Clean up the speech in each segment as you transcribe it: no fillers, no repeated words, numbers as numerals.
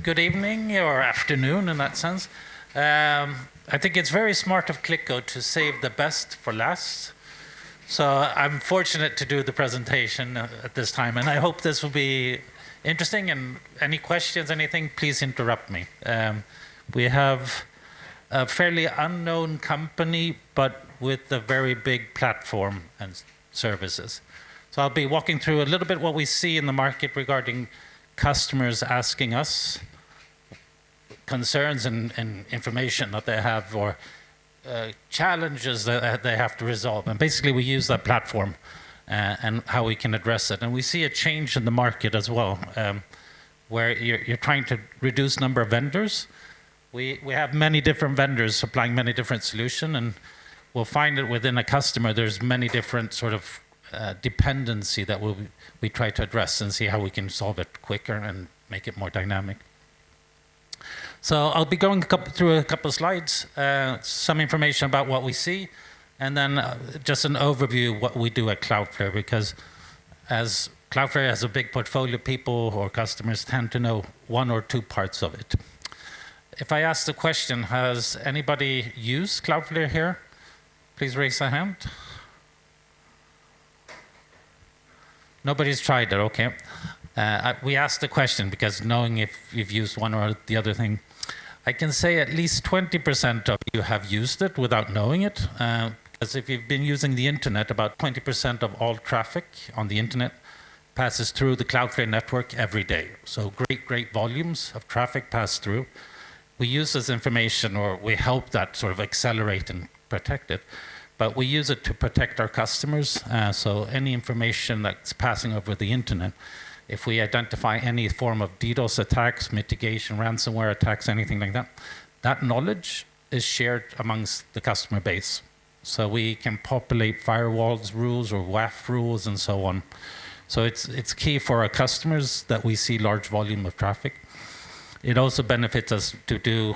good evening or afternoon in that sense. I think it's very smart of Clicko to save the best for last. So I'm fortunate to do the presentation at this time, and I hope this will be interesting. And any questions, anything, please interrupt me. We have a fairly unknown company, but with a very big platform and services. So I'll be walking through a little bit what we see in the market regarding customers asking us concerns and information that they have, or challenges that they have to resolve. And basically we use that platform and how we can address it. And we see a change in the market as well, where you're trying to reduce number of vendors. We have many different vendors supplying many different solutions, and we'll find that within a customer there's many different sort of dependency that we try to address and see how we can solve it quicker and make it more dynamic. So I'll be going through a couple of slides, some information about what we see, and then just an overview of what we do at Cloudflare, because as Cloudflare has a big portfolio, people or customers tend to know one or two parts of it. If I ask the question, has anybody used Cloudflare here? Please raise a hand. Nobody's tried it, okay. We asked the question because knowing if you've used one or the other thing. I can say at least 20% of you have used it without knowing it. Because if you've been using the internet, about 20% of all traffic on the internet passes through the Cloudflare network every day. So great volumes of traffic pass through. We use this information, or we help that sort of accelerate and protect it. But we use it to protect our customers. So any information that's passing over the internet, if we identify any form of DDoS attacks, mitigation, ransomware attacks, anything like that, that knowledge is shared amongst the customer base. So we can populate firewalls rules or WAF rules and so on. So it's key for our customers that we see large volume of traffic. It also benefits us to do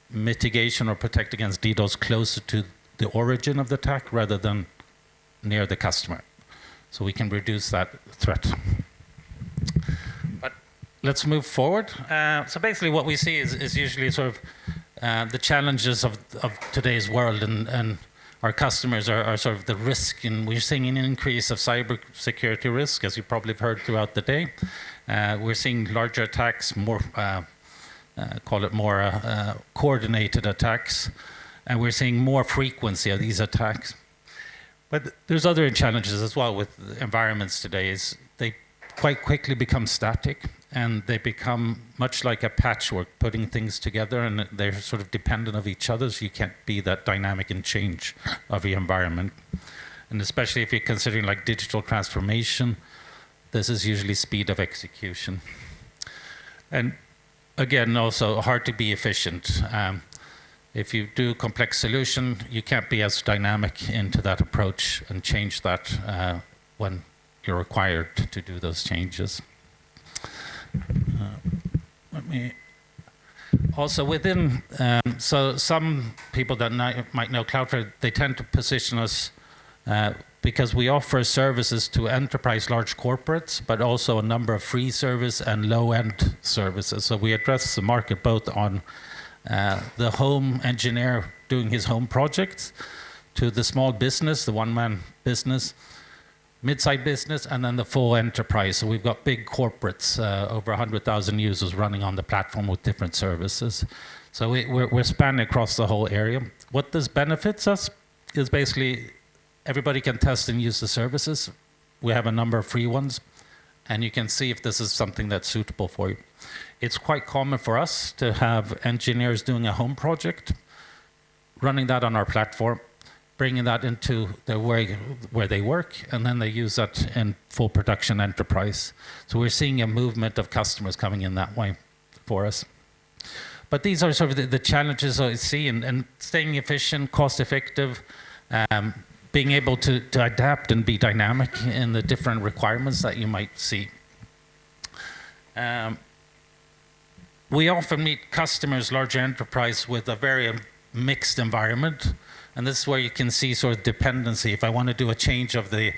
mitigation or protect against DDoS closer to the origin of the attack rather than near the customer. So we can reduce that threat. But let's move forward. So basically what we see is usually sort of the challenges of today's world, and our customers are sort of the risk, and we're seeing an increase of cybersecurity risk, as you probably have heard throughout the day. We're seeing larger attacks, more, call it more coordinated attacks, and we're seeing more frequency of these attacks. But there's other challenges as well with environments today, is they quite quickly become static, and they become much like a patchwork, putting things together, and they're sort of dependent of each other, so you can't be that dynamic and change of your environment. And especially if you're considering like digital transformation, this is usually speed of execution. And again, also hard to be efficient. If you do a complex solution, you can't be as dynamic into that approach and change that when you're required to do those changes. Also within, so some people that might know Cloudflare, they tend to position us because we offer services to enterprise large corporates, but also a number of free service and low-end services. So we address the market both on the home engineer doing his home projects, to the small business, the one-man business, mid-sized business, and then the full enterprise. So we've got big corporates, over 100,000 users running on the platform with different services. So we're spanning across the whole area. What this benefits us is basically everybody can test and use the services. We have a number of free ones, and you can see if this is something that's suitable for you. It's quite common for us to have engineers doing a home project, running that on our platform, bringing that into the way where they work, and then they use that in full production enterprise. So we're seeing a movement of customers coming in that way for us. But these are sort of the challenges I see, and staying efficient, cost effective, being able to adapt and be dynamic in the different requirements that you might see. We often meet customers, large enterprise, with a very mixed environment. And this is where you can see sort of dependency. If I want to do a change of the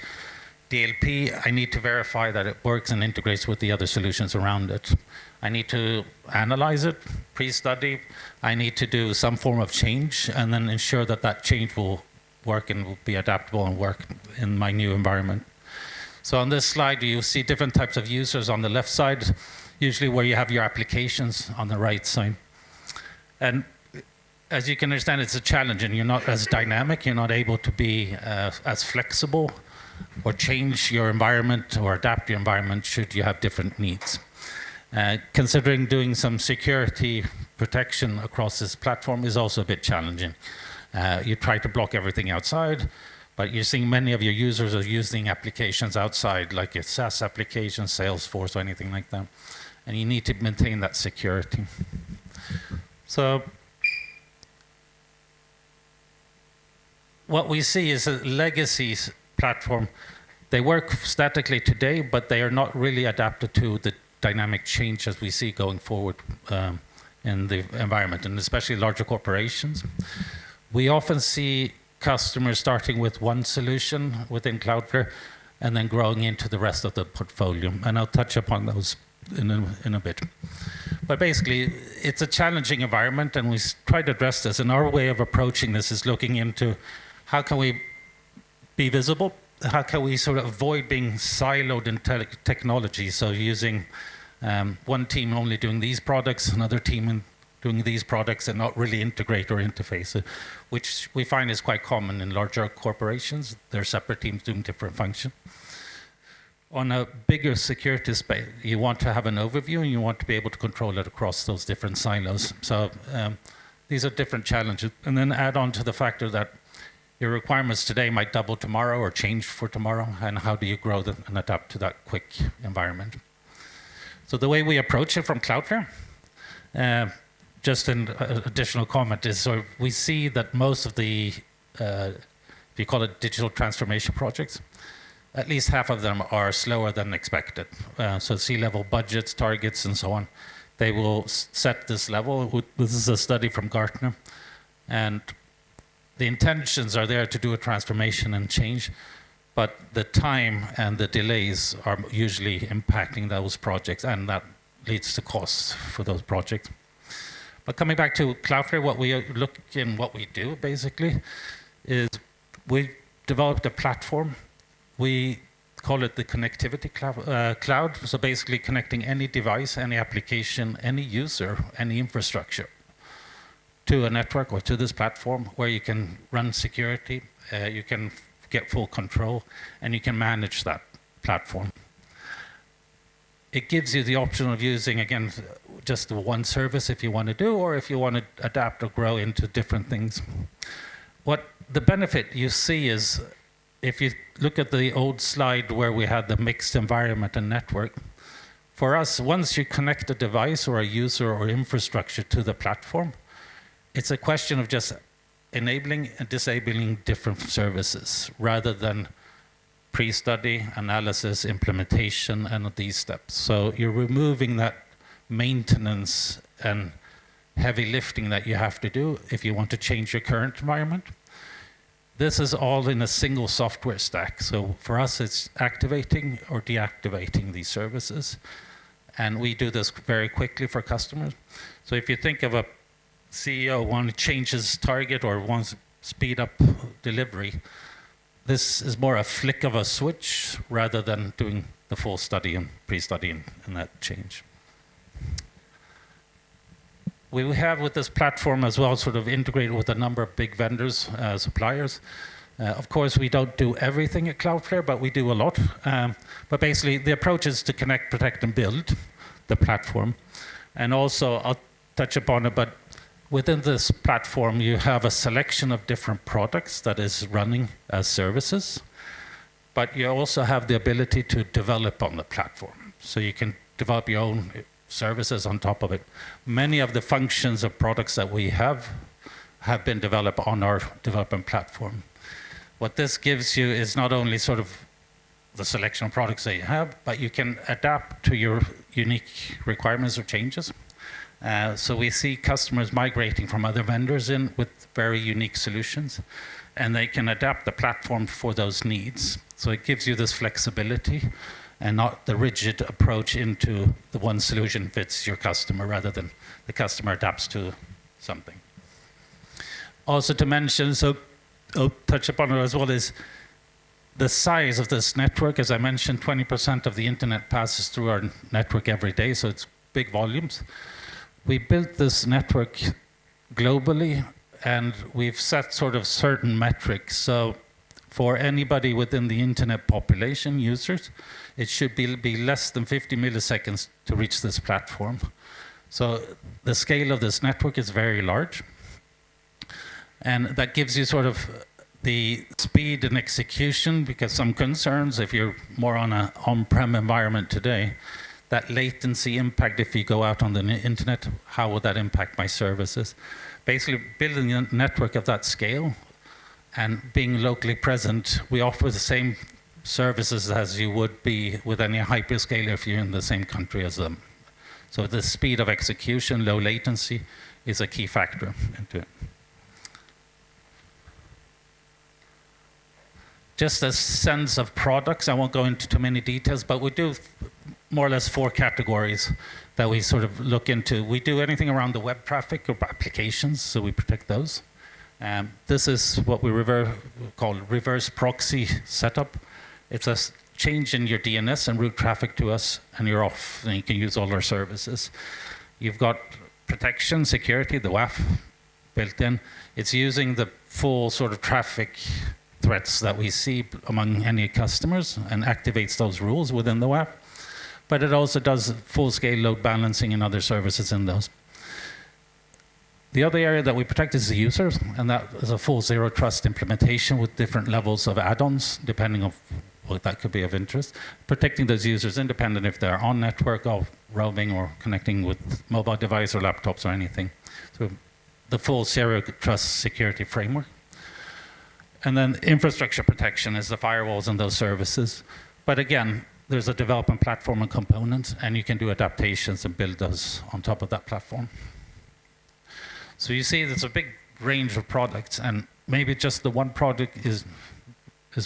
DLP, I need to verify that it works and integrates with the other solutions around it. I need to analyze it, pre-study. I need to do some form of change and then ensure that that change will work and will be adaptable and work in my new environment. So on this slide, you see different types of users on the left side, usually where you have your applications on the right side. And as you can understand, it's a challenge, and you're not as dynamic, you're not able to be as flexible or change your environment or adapt your environment should you have different needs. Considering doing some security protection across this platform is also a bit challenging. You try to block everything outside, but you're seeing many of your users are using applications outside, like a SaaS application, Salesforce, or anything like that. And you need to maintain that security. So what we see is a legacy platform. They work statically today, but they are not really adapted to the dynamic change as we see going forward in the environment, and especially larger corporations. We often see customers starting with one solution within Cloudflare and then growing into the rest of the portfolio. And I'll touch upon those in a bit. But basically, it's a challenging environment, and we try to address this. And our way of approaching this is looking into how can we be visible? How can we sort of avoid being siloed in technology? So using one team only doing these products, another team doing these products, and not really integrate or interface, which we find is quite common in larger corporations. They're separate teams doing different functions. On a bigger security space, you want to have an overview, and you want to be able to control it across those different silos. So these are different challenges. And then add on to the factor that your requirements today might double tomorrow or change for tomorrow, and how do you grow them and adapt to that quick environment? So the way we approach it from Cloudflare, just an additional comment, is so we see that most of the, if you call it digital transformation projects, at least half of them are slower than expected. So C-level budgets, targets, and so on, they will set this level. This is a study from Gartner. And the intentions are there to do a transformation and change, but the time and the delays are usually impacting those projects, and that leads to costs for those projects. But coming back to Cloudflare, what we look in, what we do basically, is we developed a platform. We call it the connectivity cloud. So basically connecting any device, any application, any user, any infrastructure to a network or to this platform where you can run security, you can get full control, and you can manage that platform. It gives you the option of using, again, just the one service if you want to do, or if you want to adapt or grow into different things. What the benefit you see is, if you look at the old slide where we had the mixed environment and network, for us, once you connect a device or a user or infrastructure to the platform, it's a question of just enabling and disabling different services rather than pre-study, analysis, implementation, and these steps. So you're removing that maintenance and heavy lifting that you have to do if you want to change your current environment. This is all in a single software stack. So for us, it's activating or deactivating these services. And we do this very quickly for customers. So if you think of a CEO wants to change his target or wants to speed up delivery, this is more a flick of a switch rather than doing the full study and pre-study and that change. We have with this platform as well sort of integrated with a number of big vendors, suppliers. Of course, we don't do everything at Cloudflare, but we do a lot. But basically, the approach is to connect, protect, and build the platform. And also, I'll touch upon it, but within this platform, you have a selection of different products that is running as services, but you also have the ability to develop on the platform. So you can develop your own services on top of it. Many of the functions of products that we have been developed on our development platform. What this gives you is not only sort of the selection of products that you have, but you can adapt to your unique requirements or changes. So we see customers migrating from other vendors in with very unique solutions. and they can adapt the platform for those needs. So it gives you this flexibility and not the rigid approach into the one solution fits your customer rather than the customer adapts to something. Also to mention, so I'll touch upon it as well, is the size of this network. As I mentioned, 20% of the internet passes through our network every day, so it's big volumes. We built this network globally, and we've set sort of certain metrics. So for anybody within the internet population, users, it should be less than 50 milliseconds to reach this platform. So the scale of this network is very large. And that gives you sort of the speed and execution, because some concerns, if you're more on an on-prem environment today, that latency impact if you go out on the internet, how would that impact my services? Basically, building a network of that scale and being locally present, we offer the same services as you would be with any hyperscaler if you're in the same country as them. So the speed of execution, low latency, is a key factor into it. Just a sense of products, I won't go into too many details, but we do more or less 4 categories that we sort of look into. We do anything around the web traffic or applications, so we protect those. This is what we call reverse proxy setup. It's a change in your DNS and route traffic to us, and you're off, and you can use all our services. You've got protection, security, the WAF built in. It's using the full sort of traffic threats that we see among any customers and activates those rules within the WAF. But it also does full-scale load balancing and other services in those. The other area that we protect is the users, and that is a full zero trust implementation with different levels of add-ons, depending on what that could be of interest. Protecting those users independent if they're on network or roaming or connecting with mobile device or laptops or anything. So the full zero trust security framework. And then infrastructure protection is the firewalls and those services. But again, there's a development platform and components, and you can do adaptations and build those on top of that platform. So you see there's a big range of products, and maybe just the one product is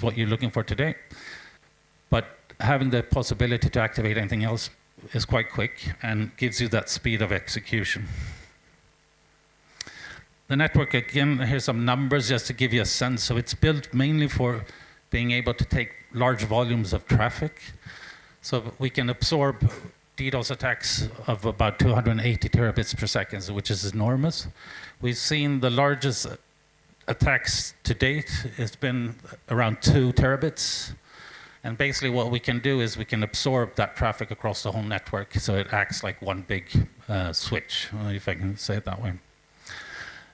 what you're looking for today. But having the possibility to activate anything else is quite quick and gives you that speed of execution. The network, again, here's some numbers just to give you a sense. So it's built mainly for being able to take large volumes of traffic. So we can absorb DDoS attacks of about 280 terabits per second, which is enormous. We've seen the largest attacks to date has been around 2 terabits. And basically what we can do is we can absorb that traffic across the whole network, so it acts like one big switch, if I can say it that way.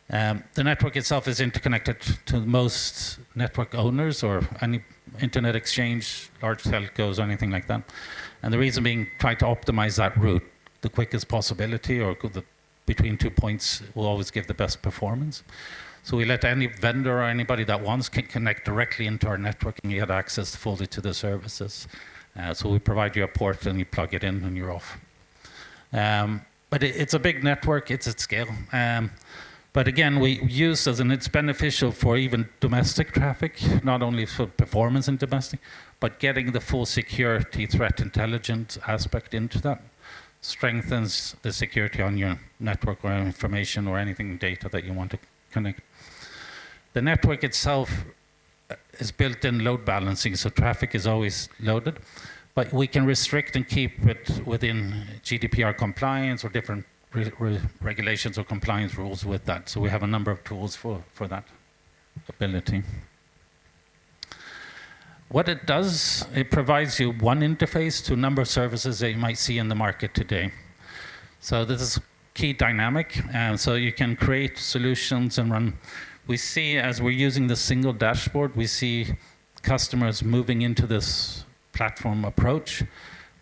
The network itself is interconnected to most network owners or any internet exchange, large telcos, or anything like that. And the reason being, try to optimize that route, the quickest possibility, or between 2 points will always give the best performance. So we let any vendor or anybody that wants can connect directly into our network and you get access fully to the services. So we provide you a port and you plug it in and you're off. But it's a big network, it's at scale. But again, we use this, and it's beneficial for even domestic traffic, not only for performance in domestic, but getting the full security threat intelligence aspect into that strengthens the security on your network or information or anything data that you want to connect. The network itself is built-in load balancing, so traffic is always loaded, but we can restrict and keep it within GDPR compliance or different regulations or compliance rules with that. So we have a number of tools for that ability. What it does, it provides you one interface to a number of services that you might see in the market today. So this is key dynamic, so you can create solutions and run. We see, as we're using the single dashboard, we see customers moving into this platform approach.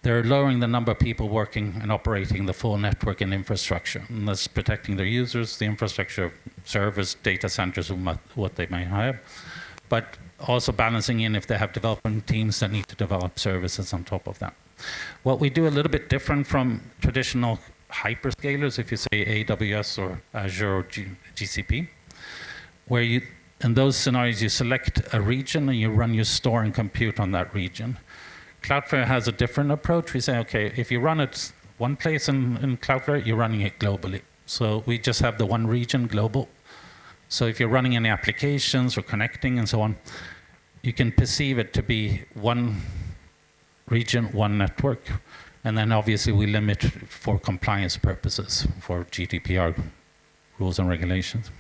They're lowering the number of people working and operating the full network and infrastructure. And that's protecting their users, the infrastructure, servers, data centers, what they may have. But also balancing in if they have development teams that need to develop services on top of that. What we do a little bit different from traditional hyperscalers, if you say AWS or Azure or GCP, where in those scenarios, you select a region and you run your store and compute on that region. Cloudflare has a different approach. We say, okay, if you run it one place in Cloudflare, you're running it globally. So we just have the one region, global. So if you're running any applications or connecting and so on, you can perceive it to be one region, one network. And then obviously we limit for compliance purposes, for GDPR rules and regulations.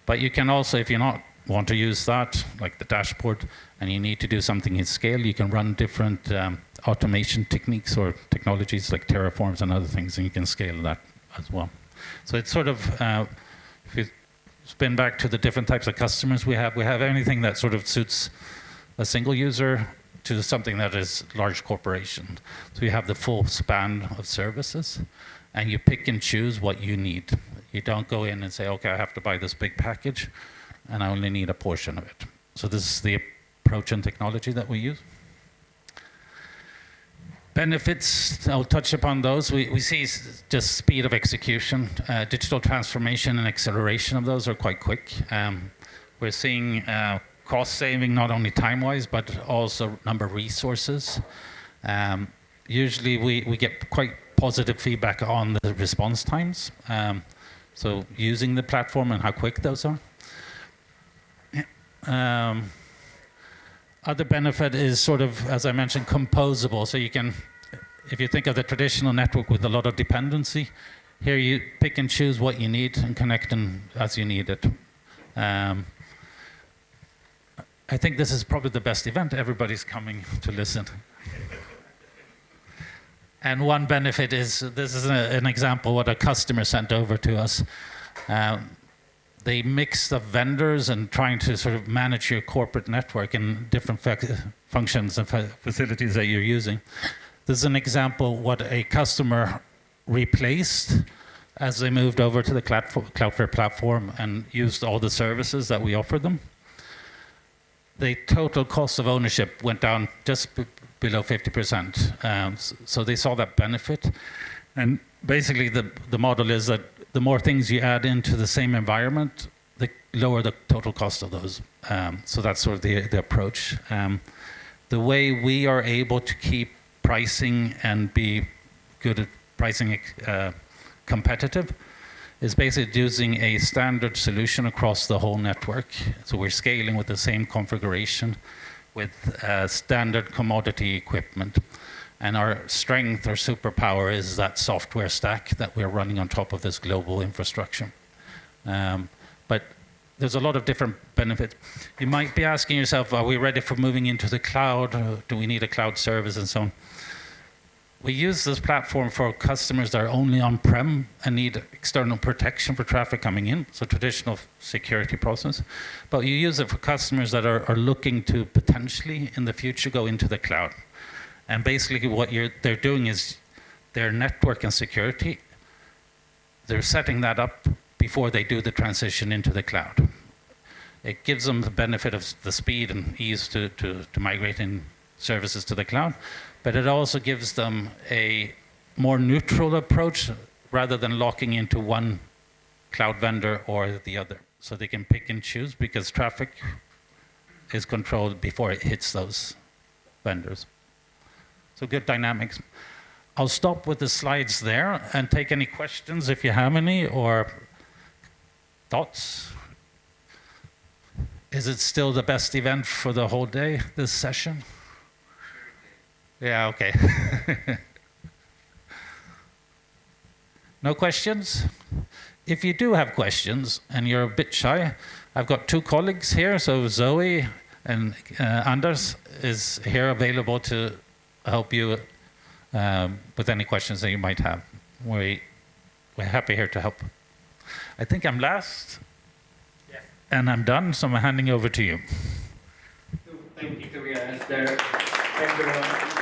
But you can also, if you not want to use that, like the dashboard, and you need to do something in scale, you can run different automation techniques or technologies like Terraforms and other things, and you can scale that as well. So it's sort of, if you spin back to the different types of customers we have anything that sort of suits a single user to something that is large corporation. So you have the full span of services, and you pick and choose what you need. You don't go in and say, okay, I have to buy this big package, and I only need a portion of it. So this is the approach and technology that we use. Benefits, I'll touch upon those. We see just speed of execution. Digital transformation and acceleration of those are quite quick. We're seeing cost saving, not only time-wise, but also number of resources. Usually we get quite positive feedback on the response times. So using the platform and how quick those are. Other benefit is sort of, as I mentioned, composable. So you can, if you think of the traditional network with a lot of dependency, here you pick and choose what you need and connect them as you need it. I think this is probably the best event. Everybody's coming to listen. And one benefit is, this is an example what a customer sent over to us. The mix of vendors and trying to sort of manage your corporate network and different functions and facilities that you're using. This is an example what a customer replaced as they moved over to the Cloudflare platform and used all the services that we offered them. The total cost of ownership went down just below 50%. So they saw that benefit. And basically the model is that the more things you add into the same environment, the lower the total cost of those. So that's sort of the approach. The way we are able to keep pricing and be good at pricing competitive is basically using a standard solution across the whole network. So we're scaling with the same configuration with standard commodity equipment. And our strength, our superpower is that software stack that we're running on top of this global infrastructure. But there's a lot of different benefits. You might be asking yourself, are we ready for moving into the cloud? Do we need a cloud service and so on? We use this platform for customers that are only on-prem and need external protection for traffic coming in, so traditional security process. But you use it for customers that are looking to potentially in the future go into the cloud. And basically what they're doing is their network and security, they're setting that up before they do the transition into the cloud. It gives them the benefit of the speed and ease to migrating services to the cloud, but it also gives them a more neutral approach rather than locking into one cloud vendor or the other. So they can pick and choose because traffic is controlled before it hits those vendors. So good dynamics. I'll stop with the slides there and take any questions if you have any or thoughts. Is it still the best event for the whole day, this session? Yeah, okay. No questions? If you do have questions and you're a bit shy, I've got two colleagues here. So Zoe and Anders is here available to help you with any questions that you might have. We're happy here to help. I think I'm last. Yes. And I'm done, so I'm handing over to you. Thank you, Tobias. Thank you very much.